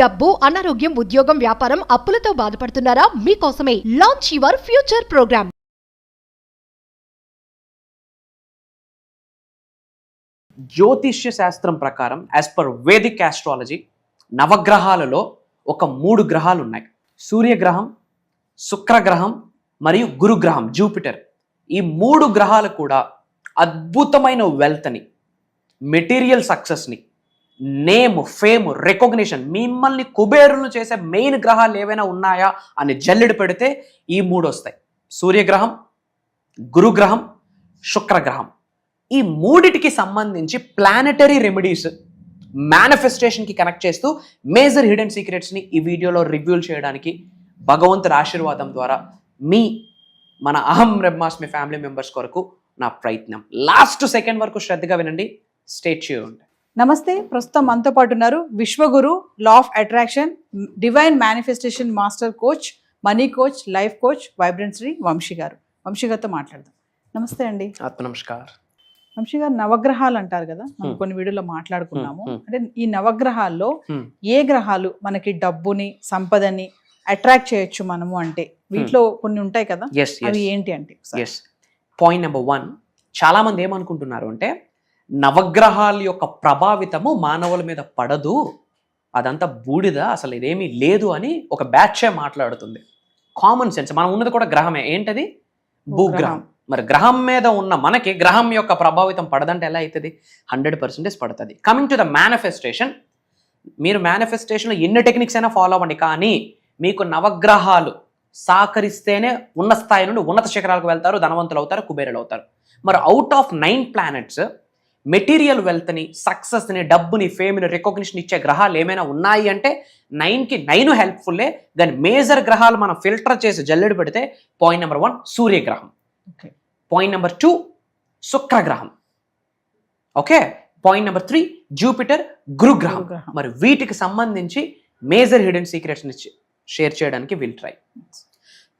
డబ్బు, అనారోగ్యం, ఉద్యోగం, వ్యాపారం, అప్పులతో బాధపడుతున్నారా? మీకోసమే లాంచ్ యువర్ ఫ్యూచర్ ప్రోగ్రామ్. జ్యోతిష్య శాస్త్రం ప్రకారం యాజ్ పర్ వేదిక్ ఆస్ట్రాలజీ నవగ్రహాలలో ఒక 3 గ్రహాలు ఉన్నాయి. సూర్యగ్రహం, శుక్రగ్రహం మరియు గురుగ్రహం జూపిటర్. ఈ 3 గ్రహాలు కూడా అద్భుతమైన వెల్త్ని, మెటీరియల్ సక్సెస్ని, నేమ్, ఫేమ్, రికగ్నిషన్, మిమ్మల్ని కుబేరులను చేసే మెయిన్ గ్రహాలు ఏవైనా ఉన్నాయా అని జల్లెడ పెడితే ఈ 3 వస్తాయి. సూర్యగ్రహం, గురుగ్రహం, శుక్రగ్రహం. ఈ 3టికి సంబంధించి ప్లానెటరీ రెమెడీస్, మేనిఫెస్టేషన్కి కనెక్ట్ చేస్తూ మేజర్ హిడెన్ సీక్రెట్స్ని ఈ వీడియోలో రివ్యూల్ చేయడానికి భగవంతుడి ఆశీర్వాదం ద్వారా మన అహం బ్రహ్మాస్మి ఫ్యామిలీ మెంబర్స్ కొరకు నా ప్రయత్నం. లాస్ట్ సెకండ్ వరకు శ్రద్ధగా వినండి. Stay tuned. నమస్తే. ప్రస్తుతం మనతో పాటు ఉన్నారు విశ్వగురు, law of attraction, divine manifestation master coach, money coach, life coach, vibrancy Vamshi గారు. వంశీ గారితో మాట్లాడదాం. నమస్తే అండి. ఆత్మ నమస్కార్. వంశీ గారు, నవగ్రహాలు అంటారు కదా, మనం కొన్ని వీడియోలో మాట్లాడుకున్నాము. అంటే ఈ నవగ్రహాల్లో ఏ గ్రహాలు మనకి డబ్బుని, సంపదని అట్రాక్ట్ చేయొచ్చు మనము అంటే వీటిలో కొన్ని ఉంటాయి కదా, అవి ఏంటి అంటే? పాయింట్ నెంబర్ 1, చాలా మంది ఏమనుకుంటున్నారు అంటే నవగ్రహాల యొక్క ప్రభావితము మానవుల మీద పడదు, అదంతా బూడిద, అసలు ఇదేమీ లేదు అని ఒక బ్యాచే మాట్లాడుతుంది. Common sense. మనం ఉన్నది కూడా గ్రహమే. ఏంటది? భూగ్రహం. మరి గ్రహం మీద ఉన్న మనకి గ్రహం యొక్క ప్రభావితం పడదంటే ఎలా అవుతుంది? 100% పడుతుంది. కమింగ్ టు ద మేనిఫెస్టేషన్, మీరు మేనిఫెస్టేషన్లో ఎన్ని టెక్నిక్స్ అయినా ఫాలో అవ్వండి, కానీ మీకు నవగ్రహాలు సహకరిస్తేనే ఉన్న స్థాయి నుండి ఉన్నత శిఖరాలకు వెళ్తారు, ధనవంతులు అవుతారు, కుబేరులు అవుతారు. మరి అవుట్ ఆఫ్ 9 ప్లానెట్స్ మెటీరియల్ వెల్త్ని, సక్సెస్ని, డబ్బుని, ఫేమ్ని, రికగ్నిషన్ ఇచ్చే గ్రహాలు ఏమైనా ఉన్నాయి అంటే 9కి 9 హెల్ప్ఫుల్లే. దాని మేజర్ గ్రహాలు మనం ఫిల్టర్ చేసి జల్లెడు పెడితే పాయింట్ నెంబర్ 1 సూర్యగ్రహం, పాయింట్ నెంబర్ 2 శుక్రగ్రహం, ఓకే, పాయింట్ నెంబర్ 3 జూపిటర్, గురుగ్రహం. మరి వీటికి సంబంధించి మేజర్ హిడెన్ సీక్రెట్స్ని షేర్ చేయడానికి will try.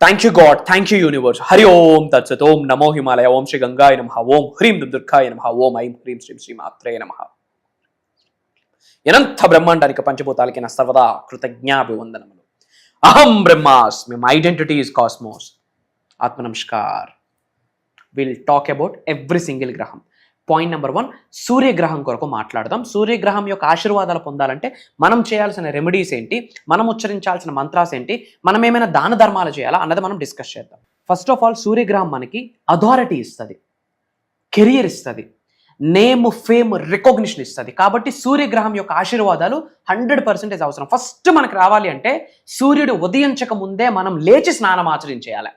Thank you god, thank you universe. హరి ఓం తత్సత్. ఓం నమో హిమాలయ. ఓం శ్రీ గంగాయ నమః. ఓం హ్రీం దుర్గాయ నమః. ఓం ఐం హ్రీం శ్రీం శ్రీ మాత్రేయ నమః. అనంత బ్రహ్మాండానికి పంచభూతాలకి నా సర్వదా కృతజ్ఞాభివందనములు. అహం బ్రహ్మాస్మి. My identity is cosmos. ఆత్మ నమస్కార్. Will talk about every single గ్రహం. పాయింట్ నెంబర్ 1, సూర్యగ్రహం కొరకు మాట్లాడదాం. సూర్యగ్రహం యొక్క ఆశీర్వాదాలు పొందాలంటే మనం చేయాల్సిన రెమెడీస్ ఏంటి, మనం ఉచ్చరించాల్సిన మంత్రాస్ ఏంటి, మనం ఏమైనా దాన ధర్మాలు చేయాలా అన్నది మనం డిస్కస్ చేద్దాం. ఫస్ట్ ఆఫ్ ఆల్, సూర్యగ్రహం మనకి అథారిటీ ఇస్తుంది, కెరియర్ ఇస్తుంది, నేమ్, ఫేమ్, రికగ్నిషన్ ఇస్తుంది. కాబట్టి సూర్యగ్రహం యొక్క ఆశీర్వాదాలు 100% అవసరం. ఫస్ట్ మనకు రావాలి అంటే సూర్యుడు ఉదయించక ముందే మనం లేచి స్నానం ఆచరించేయాలి.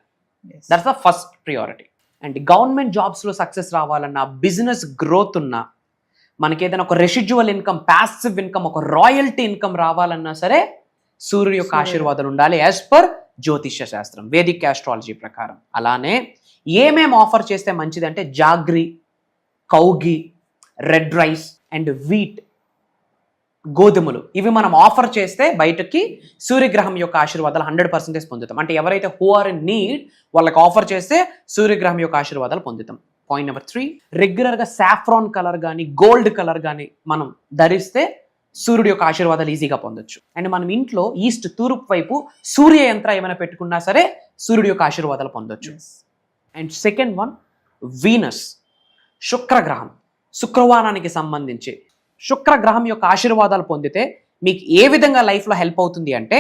That's the first priority. And government జాబ్స్లో సక్సెస్ రావాలన్నా, బిజినెస్ గ్రోత్ ఉన్నా, మనకి ఏదైనా ఒక రెసిడ్యువల్ ఇన్కమ్, ప్యాసివ్ ఇన్కమ్, ఒక రాయల్టీ ఇన్కమ్ రావాలన్నా సరే సూర్యుడు యొక్క ఆశీర్వాదాలు ఉండాలి యాజ్ పర్ జ్యోతిష్య శాస్త్రం, వేదిక్ ఆస్ట్రాలజీ ప్రకారం. అలానే ఏమేమి ఆఫర్ చేస్తే మంచిది అంటే jaggery, కౌగి, red rice and wheat, గోధుమలు, ఇవి మనం ఆఫర్ చేస్తే బయటకి సూర్యగ్రహం యొక్క ఆశీర్వాదాలు 100% పొందుతాం. అంటే ఎవరైతే హూ ఆర్ ఇన్ నీడ్ వాళ్ళకి ఆఫర్ చేస్తే సూర్యగ్రహం యొక్క ఆశీర్వాదాలు పొందుతాం. పాయింట్ నెంబర్ 3, రెగ్యులర్గా సాఫ్రాన్ కలర్ కానీ, గోల్డ్ కలర్ కానీ మనం ధరిస్తే సూర్యుడు యొక్క ఆశీర్వాదాలు ఈజీగా పొందొచ్చు. అండ్ మనం ఇంట్లో ఈస్ట్, తూర్పు వైపు సూర్య యంత్రం ఏమైనా పెట్టుకున్నా సరే సూర్యుడు యొక్క ఆశీర్వాదాలు పొందొచ్చు. అండ్ సెకండ్ 1, వీనస్, శుక్రగ్రహం, శుక్రవారానికి సంబంధించి శుక్రగ్రహం యొక్క ఆశీర్వాదాలు పొందితే మీకు ఏ విధంగా లైఫ్లో హెల్ప్ అవుతుంది అంటే,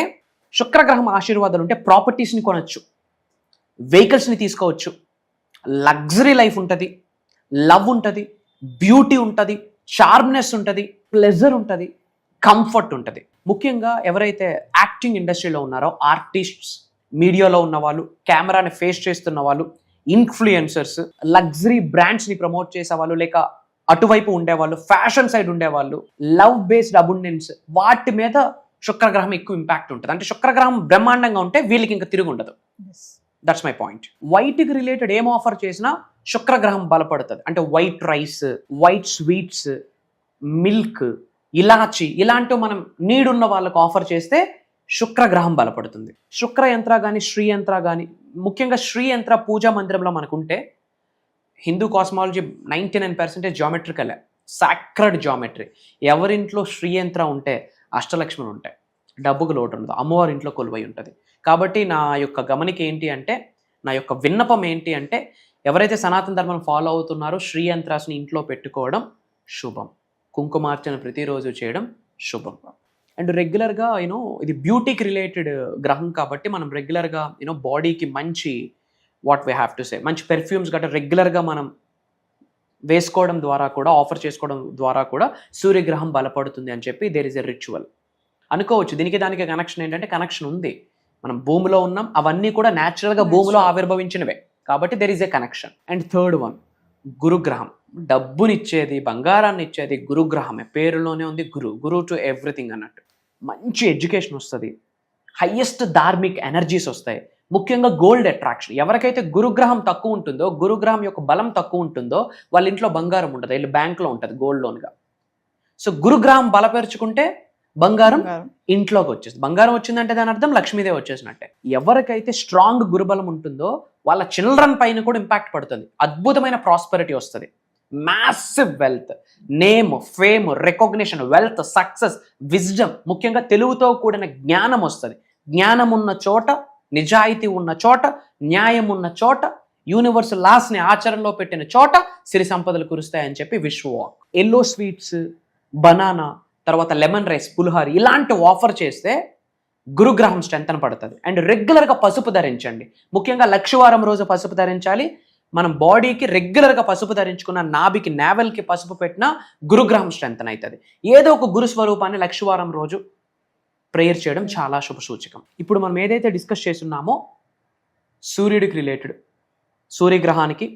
శుక్రగ్రహం ఆశీర్వాదాలు ఉంటే ప్రాపర్టీస్ని కొనవచ్చు, వెహికల్స్ని తీసుకోవచ్చు, లగ్జరీ లైఫ్ ఉంటుంది, లవ్ ఉంటుంది, బ్యూటీ ఉంటుంది, షార్ప్నెస్ ఉంటుంది, ప్లెజర్ ఉంటుంది, కంఫర్ట్ ఉంటుంది. ముఖ్యంగా ఎవరైతే యాక్టింగ్ ఇండస్ట్రీలో ఉన్నారో, ఆర్టిస్ట్స్, మీడియాలో ఉన్న వాళ్ళు, కెమెరాని ఫేస్ చేస్తున్న వాళ్ళు, ఇన్ఫ్లుయెన్సర్స్, లగ్జరీ బ్రాండ్స్ని ప్రమోట్ చేసేవాళ్ళు, లేక అటువైపు ఉండేవాళ్ళు, ఫ్యాషన్ సైడ్ ఉండేవాళ్ళు, లవ్ బేస్డ్ అబుండెన్స్, వాటి మీద శుక్రగ్రహం ఎక్కువ ఇంపాక్ట్ ఉంటుంది. అంటే శుక్రగ్రహం బ్రహ్మాండంగా ఉంటే వీళ్ళకి ఇంకా తిరిగి ఉండదు. That's my point. వైట్కి రిలేటెడ్ ఏం ఆఫర్ చేసినా శుక్రగ్రహం బలపడుతుంది. అంటే white rice, white sweets, milk, ఇలాచి, ఇలాంటివి మనం నీడున్న వాళ్ళకు ఆఫర్ చేస్తే శుక్రగ్రహం బలపడుతుంది. శుక్ర యంత్ర కానీ, శ్రీ యంత్ర కానీ, ముఖ్యంగా శ్రీ యంత్ర పూజా మందిరంలో మనకుంటే హిందూ కాస్మాలజీ 99% జామెట్రికలే, సాక్రెడ్ జామెట్రీ. ఎవరింట్లో శ్రీయంత్ర ఉంటే అష్టలక్ష్ములు ఉంటాయి. డబ్బుకు లోటు ఉండదు, అమ్మవారి ఇంట్లో కొలువై ఉంటుంది. కాబట్టి నా యొక్క గమనిక ఏంటి అంటే, నా యొక్క విన్నపం ఏంటి అంటే, ఎవరైతే సనాతన ధర్మం ఫాలో అవుతున్నారో శ్రీ యంత్రాస్ని ఇంట్లో పెట్టుకోవడం శుభం, కుంకుమార్చన ప్రతిరోజు చేయడం శుభం. అండ్ రెగ్యులర్గా ఇది బ్యూటీకి రిలేటెడ్ గ్రహం కాబట్టి మనం రెగ్యులర్గా బాడీకి మంచి what we have to say మంచి పెర్ఫ్యూమ్స్ గట్రా రెగ్యులర్గా మనం వేసుకోవడం ద్వారా కూడా, ఆఫర్ చేసుకోవడం ద్వారా కూడా సూర్యగ్రహం బలపడుతుంది అని చెప్పి దేర్ ఇస్ ఎ రిచువల్ అనుకోవచ్చు. దీనికి దానికి కనెక్షన్ ఏంటంటే, కనెక్షన్ ఉంది. మనం భూమిలో ఉన్నాం, అవన్నీ కూడా న్యాచురల్గా భూమిలో ఆవిర్భవించినవే కాబట్టి there is a connection. And third one, గురుగ్రహం. డబ్బునిచ్చేది, బంగారాన్ని ఇచ్చేది గురుగ్రహమే. పేరులోనే ఉంది గురు టు ఎవ్రీథింగ్ అన్నట్టు. మంచి ఎడ్యుకేషన్ వస్తుంది, హయ్యెస్ట్ ధార్మిక్ ఎనర్జీస్ వస్తాయి, ముఖ్యంగా గోల్డ్ అట్రాక్షన్. ఎవరికైతే గురుగ్రహం తక్కువ ఉంటుందో, గురుగ్రహం యొక్క బలం తక్కువ ఉంటుందో వాళ్ళ ఇంట్లో బంగారం ఉంటుంది, వీళ్ళు బ్యాంక్లో ఉంటుంది గోల్డ్ లోన్గా. సో గురుగ్రహం బలపరుచుకుంటే బంగారం ఇంట్లోకి వచ్చేస్తుంది. బంగారం వచ్చిందంటే దాని అర్థం లక్ష్మీదేవి వచ్చేసినట్టే. ఎవరికైతే స్ట్రాంగ్ గురుబలం ఉంటుందో వాళ్ళ చిల్డ్రన్ పైన కూడా ఇంపాక్ట్ పడుతుంది, అద్భుతమైన ప్రాస్పెరిటీ వస్తుంది, massive wealth, name, fame, recognition, wealth, success, wisdom, ముఖ్యంగా తెలుగుతో కూడిన జ్ఞానం వస్తుంది. జ్ఞానం ఉన్న చోట, నిజాయితీ ఉన్న చోట, న్యాయం ఉన్న చోట, యూనివర్సల్ లాస్ని ఆచరణలో పెట్టిన చోట సిరి సంపదలు కురుస్తాయని చెప్పి విశ్వవాక్. ఎల్లో స్వీట్స్, బనానా, తర్వాత లెమన్ రైస్, పులిహారి ఇలాంటి ఆఫర్ చేస్తే గురుగ్రహం స్ట్రెంత్ పడుతుంది. అండ్ రెగ్యులర్గా పసుపు ధరించండి, ముఖ్యంగా లక్షవారం రోజు పసుపు ధరించాలి. మనం బాడీకి రెగ్యులర్గా పసుపు ధరించుకున్న, నాభికి, నావెల్కి పసుపు పెట్టినా గురుగ్రహం స్ట్రెంత్ అవుతుంది. ఏదో ఒక గురు స్వరూపాన్ని లక్షవారం రోజు ప్రేయర్ చేయడం చాలా శుభ సూచకం. ఇప్పుడు మనం ఏదైతే డిస్కస్ చేస్తున్నామో సూర్యుడికి రిలేటెడ్, సూర్యగ్రహానికి,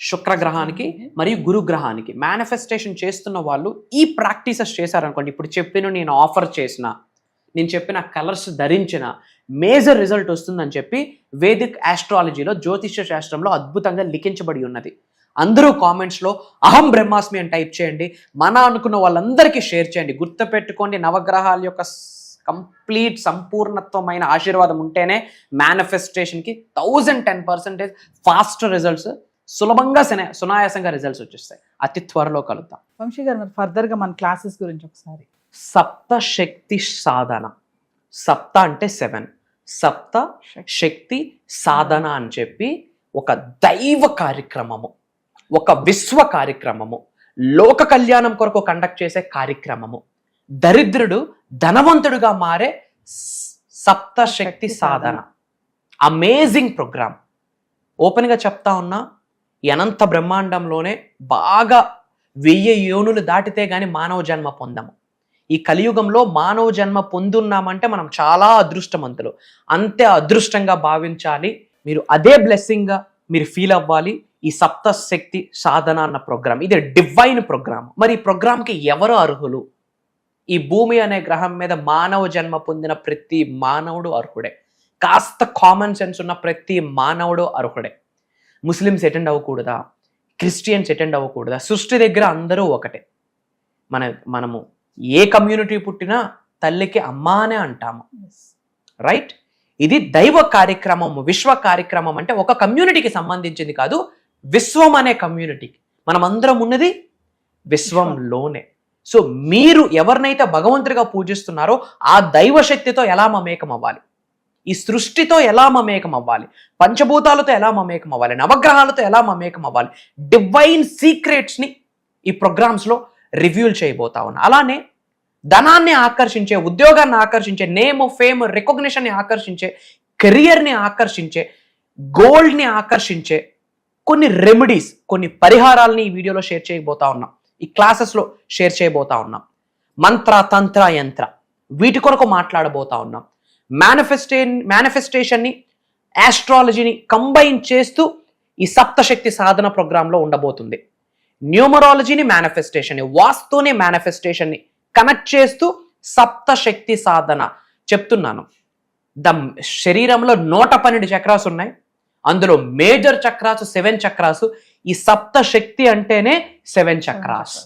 శుక్రగ్రహానికి మరియు గురుగ్రహానికి మేనిఫెస్టేషన్ చేస్తున్న వాళ్ళు ఈ ప్రాక్టీసెస్ చేశారనుకోండి, ఇప్పుడు చెప్పిన నేను ఆఫర్ చేసిన, నేను చెప్పిన కలర్స్ ధరించిన మేజర్ రిజల్ట్ వస్తుందని చెప్పి వేదిక్ ఆస్ట్రాలజీలో, జ్యోతిష్య శాస్త్రంలో అద్భుతంగా లిఖించబడి ఉన్నది. అందరూ కామెంట్స్లో అహం బ్రహ్మాస్మి అని టైప్ చేయండి, మన అనుకున్న వాళ్ళందరికీ షేర్ చేయండి. గుర్తుపెట్టుకోండి, నవగ్రహాల యొక్క కంప్లీట్ సంపూర్ణత్వమైన ఆశీర్వాదం ఉంటేనే మేనిఫెస్టేషన్కి 1010% ఫాస్ట్ రిజల్ట్స్, సులభంగా సునాయాసంగా రిజల్ట్స్ వచ్చేస్తాయి. అతి త్వరలో కలుద్దాం. వంశీ గారు, మరి ఫర్దర్గా మన క్లాసెస్ గురించి ఒకసారి. సప్త శక్తి సాధన, సప్త అంటే 7, సప్త శక్తి సాధన అని చెప్పి ఒక దైవ కార్యక్రమము, ఒక విశ్వ కార్యక్రమము, లోక కళ్యాణం కొరకు కండక్ట్ చేసే కార్యక్రమము, దరిద్రుడు ధనవంతుడుగా మారే సప్త శక్తి సాధన. Amazing programme. ఓపెన్గా చెప్తా ఉన్నా, అనంత బ్రహ్మాండంలోనే బాగా 1000 యోనులు దాటితే గాని మానవ జన్మ పొందము. ఈ కలియుగంలో మానవ జన్మ పొందున్నామంటే మనం చాలా అదృష్టవంతులు, అంతే అదృష్టంగా భావించాలి. మీరు అదే బ్లెస్సింగ్గా మీరు ఫీల్ అవ్వాలి. ఈ సప్త శక్తి సాధన అన్న ప్రోగ్రామ్, ఇది డివైన్ ప్రోగ్రామ్. మరి ఈ ప్రోగ్రామ్కి ఎవరు అర్హులు? ఈ భూమి అనే గ్రహం మీద మానవ జన్మ పొందిన ప్రతి మానవుడు అర్హుడే. కాస్త కామన్ సెన్స్ ఉన్న ప్రతి మానవుడు అర్హుడే. ముస్లిమ్స్ అటెండ్ అవ్వకూడదా? క్రిస్టియన్స్ అటెండ్ అవ్వకూడదా? సృష్టి దగ్గర అందరూ ఒకటే. మనము ఏ కమ్యూనిటీ పుట్టినా తల్లికి అమ్మా అనే అంటాము, రైట్? ఇది దైవ కార్యక్రమం, విశ్వ కార్యక్రమం. అంటే ఒక కమ్యూనిటీకి సంబంధించింది కాదు, విశ్వం అనే కమ్యూనిటీకి. మనం అందరం ఉన్నది విశ్వంలోనే. సో మీరు ఎవరినైతే భగవంతుడిగా పూజిస్తున్నారో ఆ దైవ శక్తితో ఎలా మమేకం అవ్వాలి, ఈ సృష్టితో ఎలా మమేకం అవ్వాలి, పంచభూతాలతో ఎలా మమేకం అవ్వాలి, నవగ్రహాలతో ఎలా మమేకం అవ్వాలి, డివైన్ సీక్రెట్స్ని ఈ ప్రోగ్రామ్స్లో రివ్యూల్ చేయబోతా ఉన్నా. అలానే ధనాన్ని ఆకర్షించే, ఉద్యోగాన్ని ఆకర్షించే, నేమ్, ఫేమ్, రికగ్నిషన్ని ఆకర్షించే, కెరియర్ని ఆకర్షించే, గోల్డ్ని ఆకర్షించే కొన్ని రెమెడీస్, కొన్ని పరిహారాలని ఈ వీడియోలో షేర్ చేయబోతా ఉన్నాం, ఈ క్లాసెస్లో షేర్ చేయబోతా ఉన్నాం. మంత్ర, తంత్ర, యంత్ర, వీటి కొరకు మాట్లాడబోతా ఉన్నాం. మేనిఫెస్టేషన్ని, ఆస్ట్రాలజీని కంబైన్ చేస్తూ ఈ సప్తశక్తి సాధన ప్రోగ్రాంలో ఉండబోతుంది. న్యూమరాలజీని, మేనిఫెస్టేషన్ని, వాస్తుని, మేనిఫెస్టేషన్ని కనెక్ట్ చేస్తూ సప్తశక్తి సాధన చెప్తున్నాను. శరీరంలో 112 చక్రాస్ ఉన్నాయి, అందులో మేజర్ చక్రాస్ 7 చక్రాస్. ఈ సప్తశక్తి అంటేనే 7 చక్రాస్.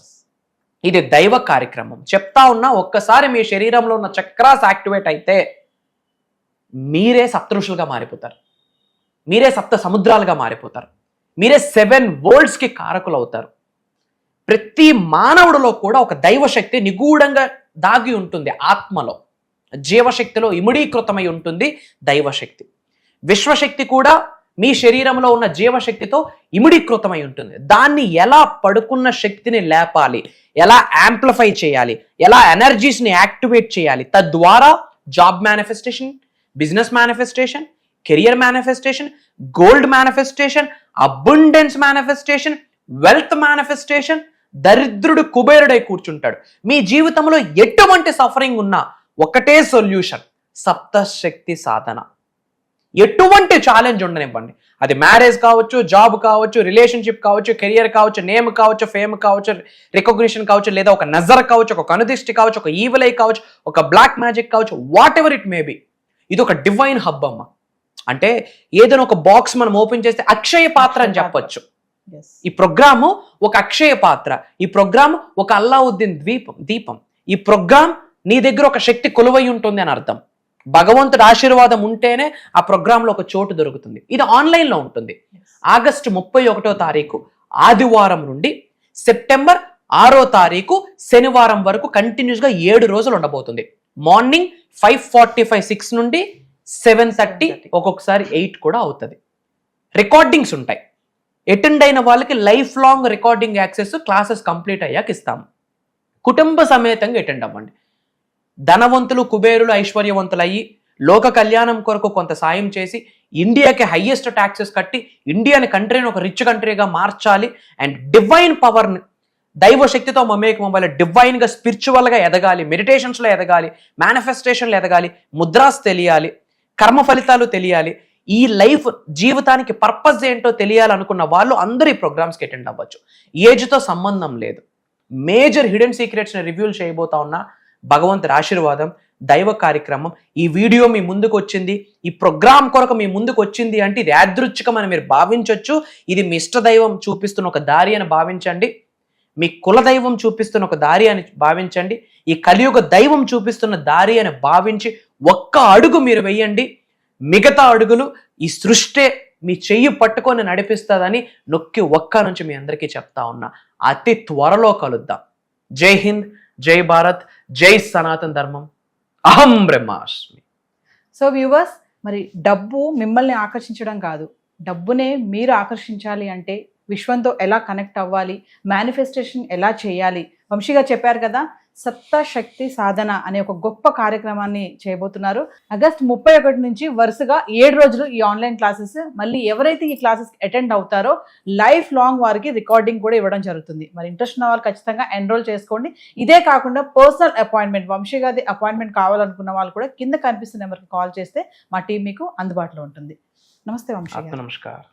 ఇది దైవ కార్యక్రమం. చెప్తా ఉన్నా, ఒక్కసారి మీ శరీరంలో ఉన్న చక్రాస్ యాక్టివేట్ అయితే మీరే సప్తఋషులుగా మారిపోతారు, మీరే సప్త సముద్రాలుగా మారిపోతారు, మీరే 7 వరల్డ్స్కి కారకులు అవుతారు. ప్రతి మానవుడిలో కూడా ఒక దైవశక్తి నిగూఢంగా దాగి ఉంటుంది ఆత్మలో. జీవశక్తిలో ఇముడీకృతమై ఉంటుంది దైవశక్తి. విశ్వశక్తి కూడా మీ శరీరంలో ఉన్న జీవశక్తితో ఇముడీకృతమై ఉంటుంది. దాన్ని ఎలా పడుకున్న శక్తిని లేపాలి, ఎలా యాంప్లిఫై చేయాలి, ఎలా ఎనర్జీస్ని యాక్టివేట్ చేయాలి, తద్వారా job manifestation, business manifestation, career manifestation, gold manifestation, abundance manifestation, wealth manifestation, దరిద్రుడు కుబేరుడై కూర్చుంటాడు. మీ జీవితంలో ఎటువంటి సఫరింగ్ ఉన్నా ఒకటే సొల్యూషన్, సప్తశక్తి సాధన. ఎటువంటి ఛాలెంజ్ ఉండనివ్వండి, అది మ్యారేజ్ కావచ్చు, జాబ్ కావచ్చు, రిలేషన్షిప్ కావచ్చు, కెరియర్ కావచ్చు, నేమ్ కావచ్చు, ఫేమ్ కావచ్చు, రికగ్నిషన్ కావచ్చు, లేదా ఒక నజర్ కావచ్చు, ఒక కనుదిష్టి కావచ్చు, ఒక ఈవిల్ ఐ కావచ్చు, ఒక బ్లాక్ మ్యాజిక్ కావచ్చు, what ever it may be. ఇది ఒక డివైన్ హబ్ అమ్మ. అంటే ఏదైనా ఒక బాక్స్ మనం ఓపెన్ చేస్తే అక్షయ పాత్ర అని చెప్పొచ్చు. ఈ ప్రోగ్రాము ఒక అక్షయ పాత్ర, ఈ ప్రోగ్రామ్ ఒక అల్లావుద్దీన్ దీపం. ఈ ప్రోగ్రామ్ నీ దగ్గర ఒక శక్తి కొలువై ఉంటుంది అని అర్థం. భగవంతుడి ఆశీర్వాదం ఉంటేనే ఆ ప్రోగ్రాంలో ఒక చోటు దొరుకుతుంది. ఇది ఆన్లైన్లో ఉంటుంది. ఆగస్టు 31వ తారీఖు ఆదివారం నుండి సెప్టెంబర్ 6వ తారీఖు శనివారం వరకు కంటిన్యూస్గా 7 రోజులు ఉండబోతుంది. మార్నింగ్ 5:45, 6 నుండి 7:30, ఒక్కొక్కసారి 8 కూడా అవుతుంది. రికార్డింగ్స్ ఉంటాయి. అటెండ్ అయిన వాళ్ళకి life long recording access classes complete అయ్యాక ఇస్తాము. కుటుంబ సమేతంగా అటెండ్ అవ్వండి. ధనవంతులు, కుబేరులు, ఐశ్వర్యవంతులు అయ్యి లోక కళ్యాణం కొరకు కొంత సాయం చేసి ఇండియాకి హైయెస్ట్ ట్యాక్సెస్ కట్టి ఇండియాని కంట్రీని ఒక రిచ్ కంట్రీగా మార్చాలి. అండ్ డివైన్ పవర్ని, దైవశక్తితో మమేకం అవ్వాలి, డివైన్గా స్పిరిచువల్గా ఎదగాలి, మెడిటేషన్స్లో ఎదగాలి, మేనిఫెస్టేషన్లో ఎదగాలి, ముద్రాస్ తెలియాలి, కర్మ ఫలితాలు తెలియాలి, ఈ లైఫ్ జీవితానికి పర్పస్ ఏంటో తెలియాలనుకున్న వాళ్ళు అందరూ ఈ ప్రోగ్రామ్స్కి అటెండ్ అవ్వచ్చు. ఏజ్తో సంబంధం లేదు. మేజర్ హిడెన్ సీక్రెట్స్ని రివ్యూలు చేయబోతా ఉన్నా. భగవంతుడి ఆశీర్వాదం, దైవ కార్యక్రమం. ఈ వీడియో మీ ముందుకు వచ్చింది, ఈ ప్రోగ్రామ్ కొరకు మీ ముందుకు వచ్చింది అంటే ఇది యాదృచ్ఛికమని మీరు భావించవచ్చు. ఇది మీ ఇష్టదైవం చూపిస్తున్న ఒక దారి అని భావించండి. మీ కులదైవం చూపిస్తున్న ఒక దారి అని భావించండి. ఈ కలియుగ దైవం చూపిస్తున్న దారి అని భావించి ఒక్క అడుగు మీరు వెయ్యండి. మిగతా అడుగులు ఈ సృష్టి మీ చెయ్యి పట్టుకొని నడిపిస్తుందని నొక్కి ఒక్క నుంచి మీ అందరికీ చెప్తా ఉన్నా. అతి త్వరలో కలుద్దాం. జై హింద్, జై భారత్, జై సనాతన ధర్మం. అహం బ్రహ్మాస్మి. సో వ్యూవర్స్, మరి డబ్బు మిమ్మల్ని ఆకర్షించడం కాదు, డబ్బునే మీరు ఆకర్షించాలి అంటే విశ్వంతో ఎలా కనెక్ట్ అవ్వాలి, మేనిఫెస్టేషన్ ఎలా చేయాలి, వంశీ గారు చెప్పారు కదా. సప్తశక్తి సాధన అనే ఒక గొప్ప కార్యక్రమాన్ని చేయబోతున్నారు. ఆగస్ట్ 31 నుంచి వరుసగా 7 రోజులు ఈ ఆన్లైన్ క్లాసెస్. మళ్ళీ ఎవరైతే ఈ క్లాసెస్ అటెండ్ అవుతారో లైఫ్ లాంగ్ వారికి రికార్డింగ్ కూడా ఇవ్వడం జరుగుతుంది. మరి ఇంట్రెస్ట్ ఉన్న వాళ్ళు ఖచ్చితంగా ఎన్రోల్ చేసుకోండి. ఇదే కాకుండా పర్సనల్ అపాయింట్మెంట్, వంశీ గారి అపాయింట్మెంట్ కావాలనుకున్న వాళ్ళు కూడా కింద కనిపిస్తున్న నెంబర్కి కాల్ చేస్తే మా టీం మీకు అందుబాటులో ఉంటుంది. నమస్తే వంశీ గారు. నమస్కారం.